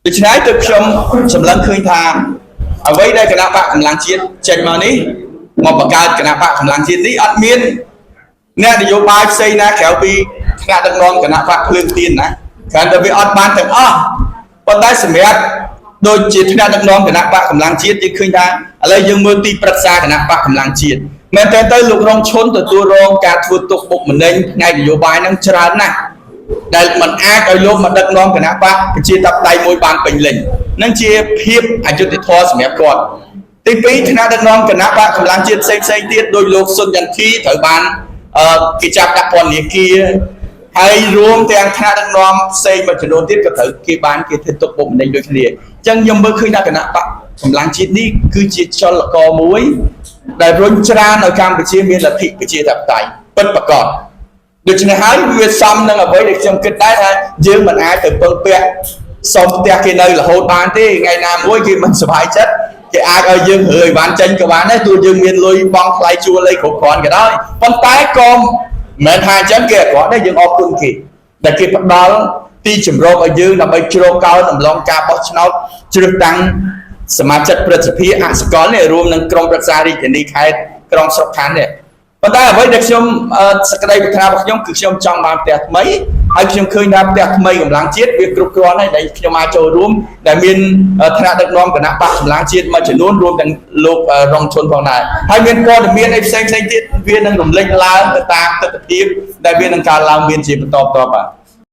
ដូច្នេះទើបខ្ញុំសម្លឹងឃើញថាអ្វីដែលគណៈបកកម្លាំងជាតិចេញមកនេះមកបង្កើតគណៈបកកម្លាំងជាតិនេះអត់មានអ្នកនយោបាយផ្សេងណាក្រៅពីថ្នាក់ដឹកនាំគណៈបកភ្លើងទៀនណាគ្រាន់តែវាអត់បានទាំងអស់ប៉ុន្តែសម្រាប់ដូចជាថ្នាក់ដឹកនាំគណៈបកកម្លាំងជាតិយើងឃើញថាឥឡូវយើងមើលទីប្រឹក្សាគណៈបកកម្លាំងជាតិមែនតើទៅលោករងឈុនទទួលរងការធ្វើទុកបុកម្នេញផ្នែកនយោបាយហ្នឹងច្រើនណាស់ដែលมันអាចឲ្យលោកមកដឹកនាំគណៈបកប្រជាធិបតេយ្យមួយបានពេញលេញនឹងជាភាពអយុត្តិធម៌សម្រាប់គាត់ទីពីរថ្នាក់ដឹកនាំគណៈបកកម្លាំងជាតិផ្សេងទៀតដោយលោកសុនចន្ទធីត្រូវបានគេចាប់ដាក់ពន្ធនាគារហើយរួមទាំងថ្នាក់ដឹកនាំផ្សេងមួយចំនួនទៀតក៏ត្រូវគេបានគេធ្វើទុកបុកម្នេញដូចគ្នាអញ្ចឹងខ្ញុំមើលឃើញថាគណៈបកកម្លាំងជាតិនេះគឺជាចលករមួយដែលរុញច្រានឲ្យកម្ពុជាមានលទ្ធិប្រជាធិបតេយ្យពិតប្រាកដដូច្នេះហើយវាសំនឹងអ្វីដែលខ្ញុំគិតដែរថាយើងមិនអាចទៅពឹងពាក់សុំផ្ទះគេនៅរហូតបានទេថ្ងៃណាមួយគេមិនសុខចិត្តគេអាចឲ្យយើងរើអីវ៉ាន់ចេញក៏បានដែរទោះយើងមានលុយបង់ថ្លៃជួលអីគ្រប់គ្រាន់ក៏ដោយប៉ុន្តែក៏មិនមែនថាអញ្ចឹងគេអត់គាត់ដែរយើងអរគុណគេដែលគេផ្ដល់ទីជម្រកឲ្យយើងដើម្បីជ្រកកោនអំឡុងការបោះឆ្នោតជ្រើសតាំងសមាជិកព្រឹទ្ធសភាអសកលនេះរួមនឹងក្រុមប្រឹក្សារាជធានីខេត្តក្រុងស្រុកខណ្ឌនេះប៉ុន្តែអ្វីដែលខ្ញុំសក្តីប្រាថ្នារបស់ខ្ញុំគឺខ្ញុំចង់បានផ្ទះថ្មីហើយខ្ញុំឃើញថាផ្ទះថ្មីកម្លាំងជាតិវាគ្រប់គ្រាន់ហើយដែលខ្ញុំអាចចូលរួមដែលមានថ្នាក់ដឹកនាំគណៈបកកម្លាំងជាតិមួយចំនួនរួមទាំងលោករងឈុនផងដែរហើយមានព័ត៌មានអីផ្សេងទៀតវានឹងរំលេចឡើងទៅតាមទស្សនវិជ្ជាដែលវានឹងកើតឡើងមានជាបន្តបាទ